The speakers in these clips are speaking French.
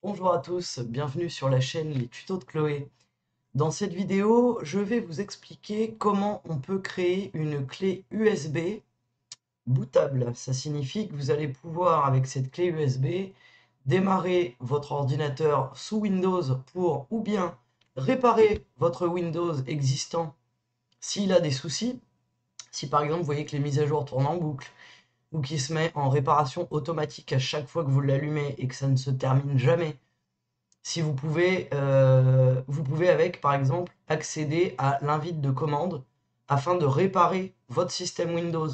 Bonjour à tous, bienvenue sur la chaîne Les Tutos de Chloé. Dans cette vidéo, je vais vous expliquer comment on peut créer une clé USB bootable. Ça signifie que vous allez pouvoir, avec cette clé USB, démarrer votre ordinateur sous Windows pour ou bien réparer votre Windows existant s'il a des soucis. Si par exemple vous voyez que les mises à jour tournent en boucle, ou qu'il se met en réparation automatique à chaque fois que vous l'allumez et que ça ne se termine jamais. Si vous pouvez avec, par exemple, accéder à l'invite de commande afin de réparer votre système Windows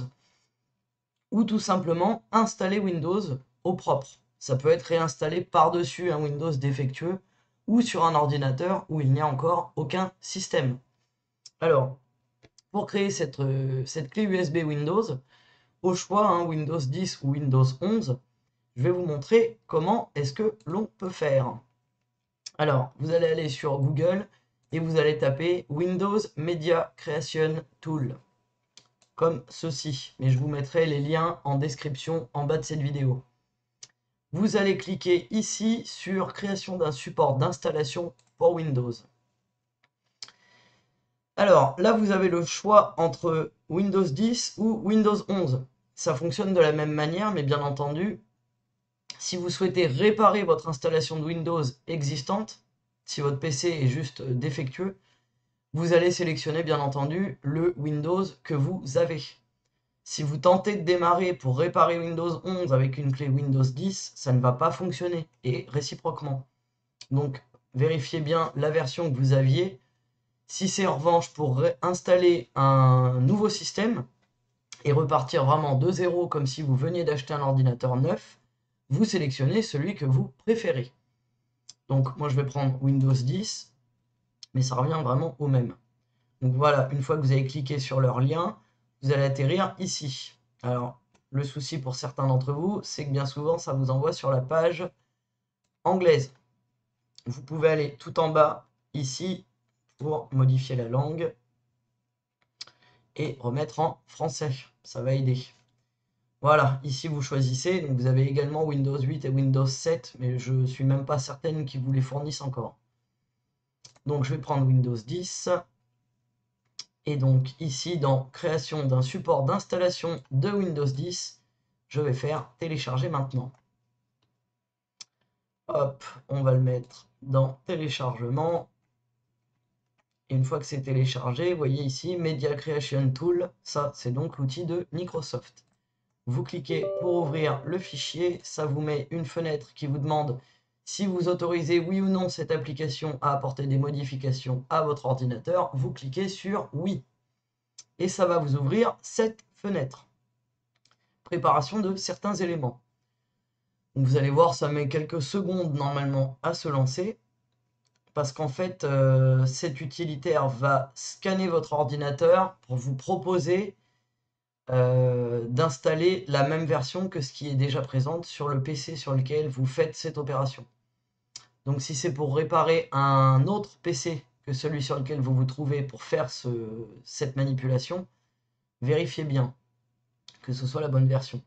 ou tout simplement installer Windows au propre. Ça peut être réinstallé par-dessus un Windows défectueux ou sur un ordinateur où il n'y a encore aucun système. Alors, pour créer cette clé USB Windows, au choix, Windows 10 ou Windows 11, je vais vous montrer comment est-ce que l'on peut faire. Alors, vous allez aller sur Google et vous allez taper Windows Media Creation Tool, comme ceci. Mais je vous mettrai les liens en description en bas de cette vidéo. Vous allez cliquer ici sur Création d'un support d'installation pour Windows. Alors, là, vous avez le choix entre Windows 10 ou Windows 11. Ça fonctionne de la même manière, mais bien entendu, si vous souhaitez réparer votre installation de Windows existante, si votre PC est juste défectueux, vous allez sélectionner bien entendu le Windows que vous avez. Si vous tentez de démarrer pour réparer Windows 11 avec une clé Windows 10, ça ne va pas fonctionner, et réciproquement. Donc vérifiez bien la version que vous aviez. Si c'est en revanche pour installer un nouveau système et repartir vraiment de zéro comme si vous veniez d'acheter un ordinateur neuf, vous sélectionnez celui que vous préférez. Donc moi je vais prendre Windows 10, mais ça revient vraiment au même. Donc voilà, une fois que vous avez cliqué sur leur lien, vous allez atterrir ici. Alors, le souci pour certains d'entre vous, c'est que bien souvent, ça vous envoie sur la page anglaise. Vous pouvez aller tout en bas, ici, pour modifier la langue et remettre en français. Ça va aider. Voilà, ici vous choisissez. Donc vous avez également Windows 8 et Windows 7, mais je ne suis même pas certaine qu'ils vous les fournissent encore. Donc je vais prendre Windows 10. Et donc ici, dans création d'un support d'installation de Windows 10, je vais faire télécharger maintenant. Hop, on va le mettre dans téléchargement. Et une fois que c'est téléchargé, vous voyez ici, Media Creation Tool, ça c'est donc l'outil de Microsoft. Vous cliquez pour ouvrir le fichier, ça vous met une fenêtre qui vous demande si vous autorisez oui ou non cette application à apporter des modifications à votre ordinateur. Vous cliquez sur oui. Et ça va vous ouvrir cette fenêtre. Préparation de certains éléments. Donc vous allez voir, ça met quelques secondes normalement à se lancer, parce qu'en fait, cet utilitaire va scanner votre ordinateur pour vous proposer d'installer la même version que ce qui est déjà présente sur le PC sur lequel vous faites cette opération. Donc si c'est pour réparer un autre PC que celui sur lequel vous vous trouvez pour faire cette manipulation, vérifiez bien que ce soit la bonne version.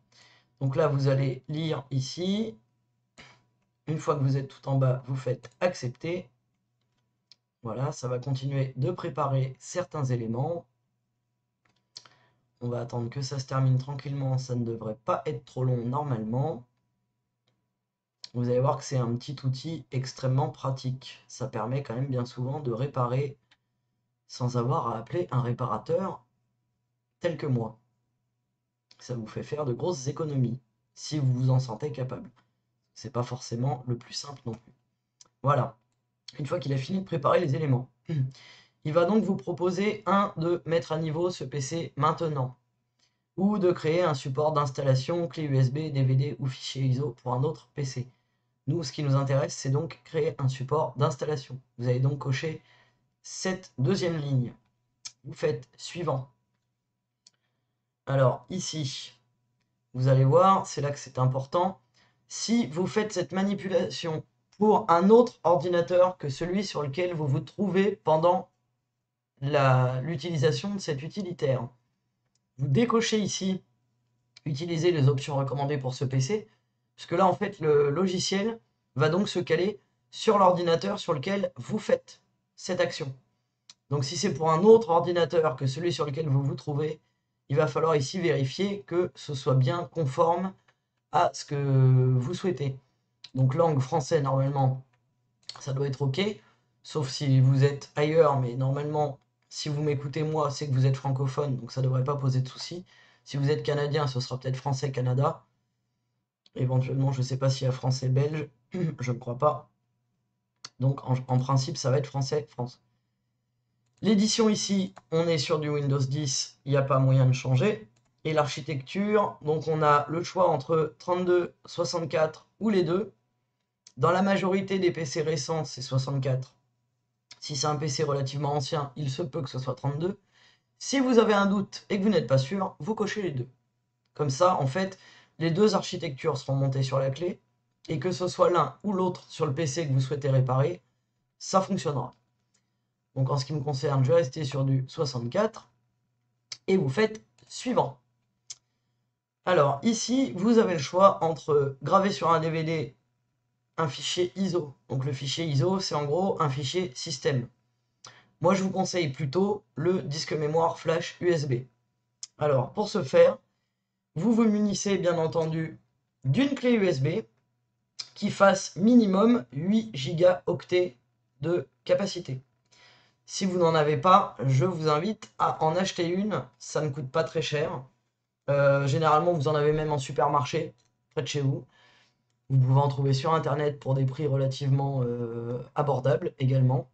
Donc là, vous allez lire ici. Une fois que vous êtes tout en bas, vous faites accepter. Voilà, ça va continuer de préparer certains éléments. On va attendre que ça se termine tranquillement. Ça ne devrait pas être trop long normalement. Vous allez voir que c'est un petit outil extrêmement pratique. Ça permet quand même bien souvent de réparer sans avoir à appeler un réparateur tel que moi. Ça vous fait faire de grosses économies si vous vous en sentez capable. C'est pas forcément le plus simple non plus. Voilà. Une fois qu'il a fini de préparer les éléments, il va donc vous proposer de mettre à niveau ce PC maintenant, ou de créer un support d'installation, clé USB, DVD ou fichier ISO pour un autre PC. Nous, ce qui nous intéresse, c'est donc créer un support d'installation. Vous allez donc cocher cette deuxième ligne. Vous faites suivant. Alors ici, vous allez voir, c'est là que c'est important. Si vous faites cette manipulation pour un autre ordinateur que celui sur lequel vous vous trouvez pendant l'utilisation de cet utilitaire, vous décochez ici utiliser les options recommandées pour ce PC, parce que là en fait le logiciel va donc se caler sur l'ordinateur sur lequel vous faites cette action. Donc si c'est pour un autre ordinateur que celui sur lequel vous vous trouvez, il va falloir ici vérifier que ce soit bien conforme à ce que vous souhaitez. Donc langue français, normalement, ça doit être OK, sauf si vous êtes ailleurs, mais normalement, si vous m'écoutez moi, c'est que vous êtes francophone, donc ça ne devrait pas poser de soucis. Si vous êtes canadien, ce sera peut-être français-Canada. Éventuellement, je ne sais pas s'il y a français-belge, je ne crois pas. Donc en principe, ça va être français-France. L'édition ici, on est sur du Windows 10, il n'y a pas moyen de changer. Et l'architecture, donc on a le choix entre 32, 64 ou les deux. Dans la majorité des PC récents, c'est 64. Si c'est un PC relativement ancien, il se peut que ce soit 32. Si vous avez un doute et que vous n'êtes pas sûr, vous cochez les deux. Comme ça, en fait, les deux architectures seront montées sur la clé, et que ce soit l'un ou l'autre sur le PC que vous souhaitez réparer, ça fonctionnera. Donc en ce qui me concerne, je vais rester sur du 64, et vous faites suivant. Alors ici, vous avez le choix entre graver sur un DVD un fichier ISO. Donc le fichier ISO, c'est en gros un fichier système. Moi, je vous conseille plutôt le disque mémoire flash USB. Alors, pour ce faire, vous vous munissez bien entendu d'une clé USB qui fasse minimum 8 gigaoctets de capacité. Si vous n'en avez pas, je vous invite à en acheter une, ça ne coûte pas très cher. Généralement, vous en avez même en supermarché, près de chez vous. Vous pouvez en trouver sur internet pour des prix relativement abordables également.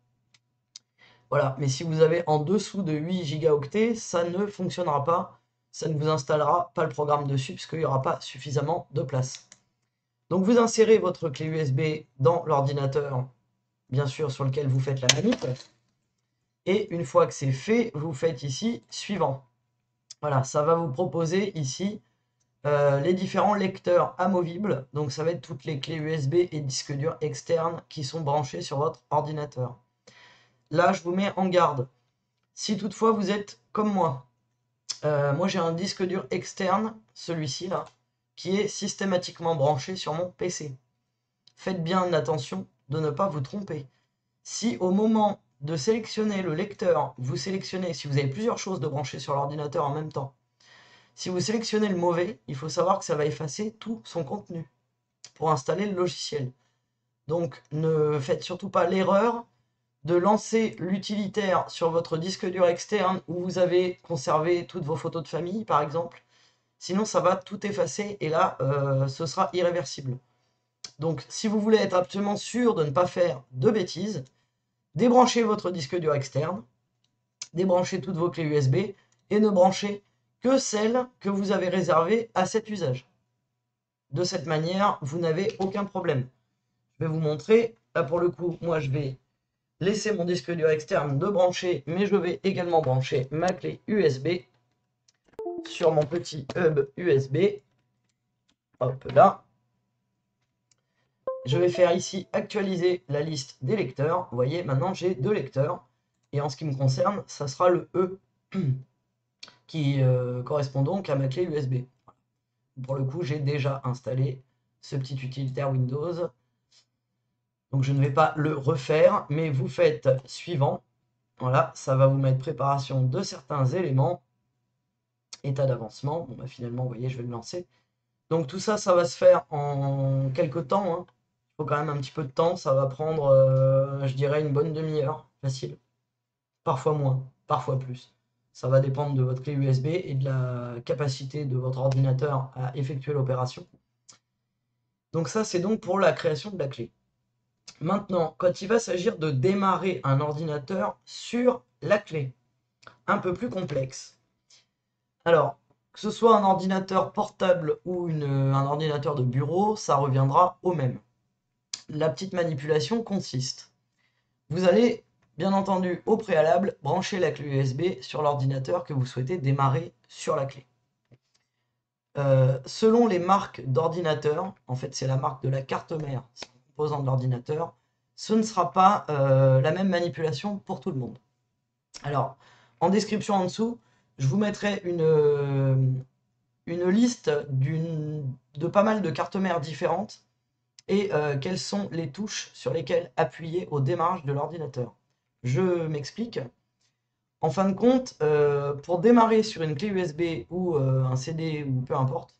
Voilà, mais si vous avez en dessous de 8 gigaoctets, ça ne fonctionnera pas. Ça ne vous installera pas le programme dessus puisqu'il n'y aura pas suffisamment de place. Donc vous insérez votre clé USB dans l'ordinateur, bien sûr, sur lequel vous faites la manip. Et une fois que c'est fait, vous faites ici suivant. Voilà, ça va vous proposer ici les différents lecteurs amovibles. Donc ça va être toutes les clés USB et disques durs externes qui sont branchés sur votre ordinateur. Là, je vous mets en garde. Si toutefois vous êtes comme moi, moi j'ai un disque dur externe, celui-ci là, qui est systématiquement branché sur mon PC. Faites bien attention de ne pas vous tromper. Si au moment de sélectionner le lecteur, vous sélectionnez, si vous avez plusieurs choses de brancher sur l'ordinateur en même temps, si vous sélectionnez le mauvais, il faut savoir que ça va effacer tout son contenu pour installer le logiciel. Donc ne faites surtout pas l'erreur de lancer l'utilitaire sur votre disque dur externe où vous avez conservé toutes vos photos de famille, par exemple. Sinon, ça va tout effacer et là, ce sera irréversible. Donc, si vous voulez être absolument sûr de ne pas faire de bêtises, débranchez votre disque dur externe, débranchez toutes vos clés USB et ne branchez que celles que vous avez réservées à cet usage. De cette manière, vous n'avez aucun problème. Je vais vous montrer. Là, pour le coup, moi, je vais laisser mon disque dur externe de brancher, mais je vais également brancher ma clé USB sur mon petit hub USB. Hop là. Je vais faire ici actualiser la liste des lecteurs. Vous voyez, maintenant j'ai 2 lecteurs. Et en ce qui me concerne, ça sera le E qui correspond donc à ma clé USB. Pour le coup, j'ai déjà installé ce petit utilitaire Windows. Donc je ne vais pas le refaire, mais vous faites suivant. Voilà, ça va vous mettre préparation de certains éléments. État d'avancement. Bon, bah, finalement, vous voyez, je vais le lancer. Donc tout ça, ça va se faire en quelques temps. Hein. Il faut quand même un petit peu de temps. Ça va prendre, je dirais, une bonne demi-heure. Facile. Parfois moins, parfois plus. Ça va dépendre de votre clé USB et de la capacité de votre ordinateur à effectuer l'opération. Donc ça, c'est donc pour la création de la clé. Maintenant, quand il va s'agir de démarrer un ordinateur sur la clé, un peu plus complexe. Alors, que ce soit un ordinateur portable ou un ordinateur de bureau, ça reviendra au même. La petite manipulation consiste. Vous allez, bien entendu, au préalable, brancher la clé USB sur l'ordinateur que vous souhaitez démarrer sur la clé. Selon les marques d'ordinateur, en fait c'est la marque de la carte mère, c'est un composant de l'ordinateur, ce ne sera pas la même manipulation pour tout le monde. Alors, en description en dessous, je vous mettrai une liste de pas mal de cartes mères différentes et quelles sont les touches sur lesquelles appuyer au démarrage de l'ordinateur. Je m'explique. En fin de compte, pour démarrer sur une clé USB ou un CD ou peu importe,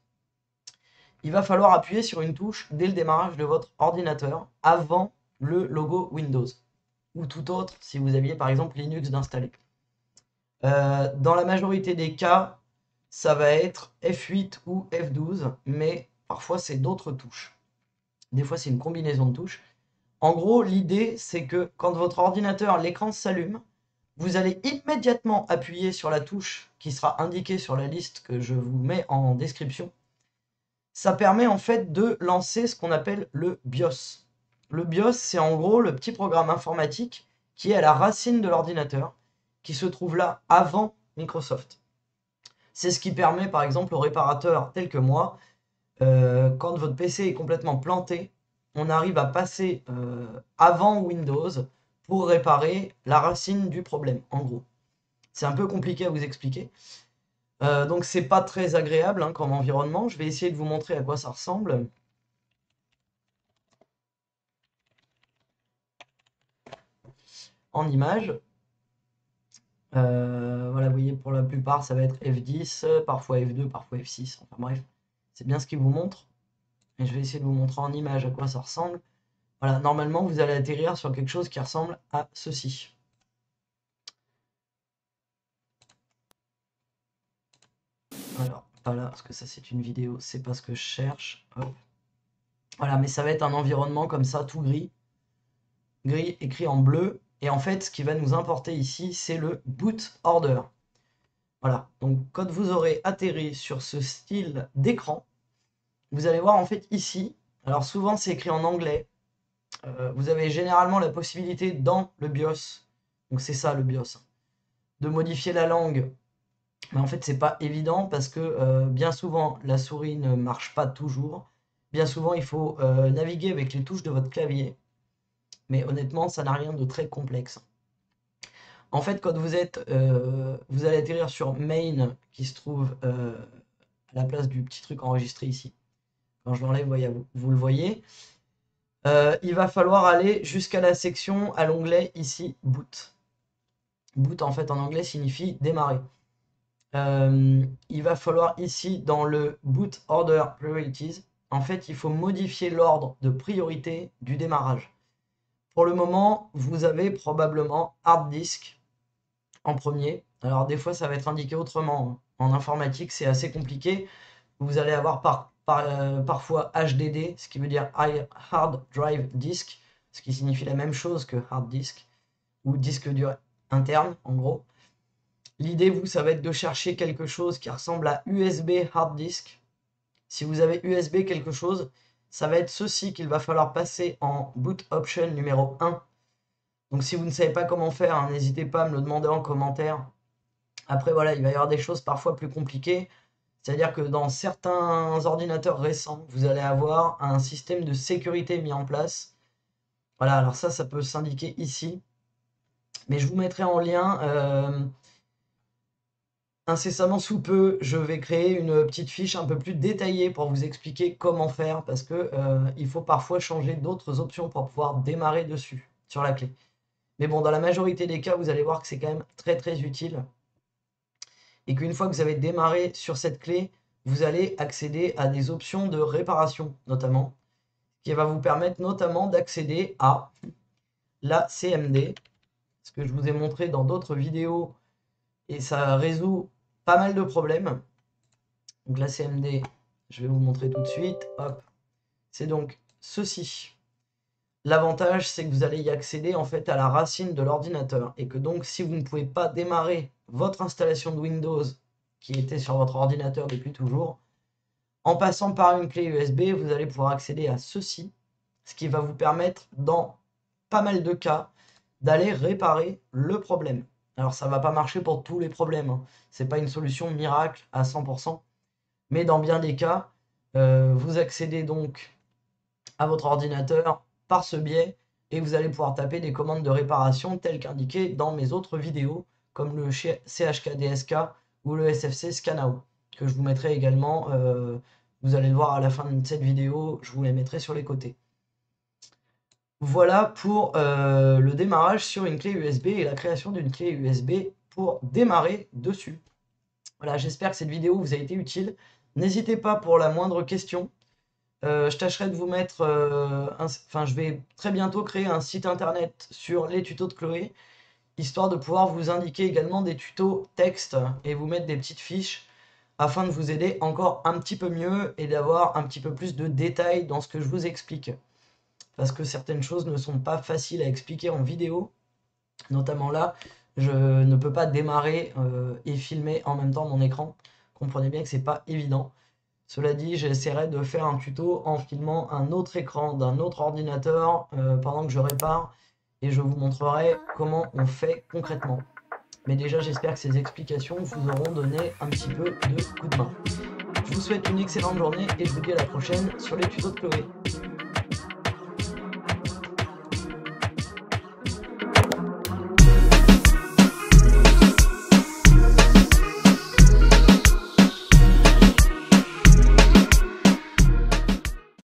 il va falloir appuyer sur une touche dès le démarrage de votre ordinateur avant le logo Windows ou tout autre si vous aviez par exemple Linux d'installer. Dans la majorité des cas, ça va être F8 ou F12, mais parfois c'est d'autres touches. Des fois c'est une combinaison de touches. En gros, l'idée c'est que quand votre ordinateur, l'écran s'allume, vous allez immédiatement appuyer sur la touche qui sera indiquée sur la liste que je vous mets en description. Ça permet en fait de lancer ce qu'on appelle le BIOS. Le BIOS, c'est en gros le petit programme informatique qui est à la racine de l'ordinateur, qui se trouve là avant Microsoft. C'est ce qui permet par exemple aux réparateurs tels que moi, quand votre PC est complètement planté, on arrive à passer avant Windows pour réparer la racine du problème, en gros. C'est un peu compliqué à vous expliquer. Donc c'est pas très agréable hein, comme environnement. Je vais essayer de vous montrer à quoi ça ressemble. En image. Voilà, vous voyez, pour la plupart, ça va être F10, parfois F2, parfois F6. Enfin bref, c'est bien ce qu'il vous montre. Et je vais essayer de vous montrer en image à quoi ça ressemble. Voilà, normalement, vous allez atterrir sur quelque chose qui ressemble à ceci. Alors, pas là, parce que ça, c'est une vidéo, c'est pas ce que je cherche. Hop. Voilà, mais ça va être un environnement comme ça, tout gris. Gris écrit en bleu. Et en fait, ce qui va nous importer ici, c'est le boot order. Voilà, donc quand vous aurez atterri sur ce style d'écran, vous allez voir en fait ici, alors souvent c'est écrit en anglais, vous avez généralement la possibilité dans le BIOS, donc c'est ça le BIOS, de modifier la langue, mais en fait c'est pas évident parce que bien souvent la souris ne marche pas toujours, bien souvent il faut naviguer avec les touches de votre clavier, mais honnêtement ça n'a rien de très complexe. En fait, quand vous allez atterrir sur Main, qui se trouve à la place du petit truc enregistré ici. Quand je l'enlève, vous le voyez. Il va falloir aller jusqu'à la section, à l'onglet ici, Boot. Boot, en fait, en anglais, signifie démarrer. Il va falloir ici, dans le Boot Order Priorities, en fait, il faut modifier l'ordre de priorité du démarrage. Pour le moment, vous avez probablement Hard Disk en premier. Alors des fois ça va être indiqué autrement. En informatique c'est assez compliqué. Vous allez avoir parfois HDD, ce qui veut dire Hard Drive Disk, ce qui signifie la même chose que Hard Disk, ou disque dur interne en gros. L'idée vous ça va être de chercher quelque chose qui ressemble à USB Hard Disk. Si vous avez USB quelque chose, ça va être ceci qu'il va falloir passer en boot option numéro 1. Donc si vous ne savez pas comment faire, hein, n'hésitez pas à me le demander en commentaire. Après, voilà, il va y avoir des choses parfois plus compliquées. C'est-à-dire que dans certains ordinateurs récents, vous allez avoir un système de sécurité mis en place. Voilà, alors ça peut s'indiquer ici. Mais je vous mettrai en lien incessamment sous peu. Je vais créer une petite fiche un peu plus détaillée pour vous expliquer comment faire. Parce que il faut parfois changer d'autres options pour pouvoir démarrer dessus, sur la clé. Mais bon, dans la majorité des cas, vous allez voir que c'est quand même très très utile. Et qu'une fois que vous avez démarré sur cette clé, vous allez accéder à des options de réparation, notamment, qui va vous permettre notamment d'accéder à la CMD, ce que je vous ai montré dans d'autres vidéos, et ça résout pas mal de problèmes. Donc la CMD, je vais vous montrer tout de suite, hop, c'est donc ceci. L'avantage, c'est que vous allez y accéder en fait à la racine de l'ordinateur, et que donc si vous ne pouvez pas démarrer votre installation de Windows qui était sur votre ordinateur depuis toujours, en passant par une clé USB, vous allez pouvoir accéder à ceci, ce qui va vous permettre, dans pas mal de cas, d'aller réparer le problème. Alors ça ne va pas marcher pour tous les problèmes, hein. Ce n'est pas une solution miracle à 100%, mais dans bien des cas, vous accédez donc à votre ordinateur par ce biais, et vous allez pouvoir taper des commandes de réparation telles qu'indiquées dans mes autres vidéos, comme le CHKDSK ou le SFC Scanao, que je vous mettrai également, vous allez le voir à la fin de cette vidéo, je vous les mettrai sur les côtés. Voilà pour le démarrage sur une clé USB et la création d'une clé USB pour démarrer dessus. Voilà, j'espère que cette vidéo vous a été utile. N'hésitez pas pour la moindre question. Je tâcherai de vous mettre, enfin je vais très bientôt créer un site internet sur les tutos de Chloé, histoire de pouvoir vous indiquer également des tutos texte et vous mettre des petites fiches afin de vous aider encore un petit peu mieux et d'avoir un petit peu plus de détails dans ce que je vous explique. Parce que certaines choses ne sont pas faciles à expliquer en vidéo, notamment là, je ne peux pas démarrer et filmer en même temps mon écran. Comprenez bien que c'est pas évident. Cela dit, j'essaierai de faire un tuto en filmant un autre écran d'un autre ordinateur pendant que je répare et je vous montrerai comment on fait concrètement. Mais déjà, j'espère que ces explications vous auront donné un petit peu de coup de main. Je vous souhaite une excellente journée et je vous dis à la prochaine sur les tutos de Chloé.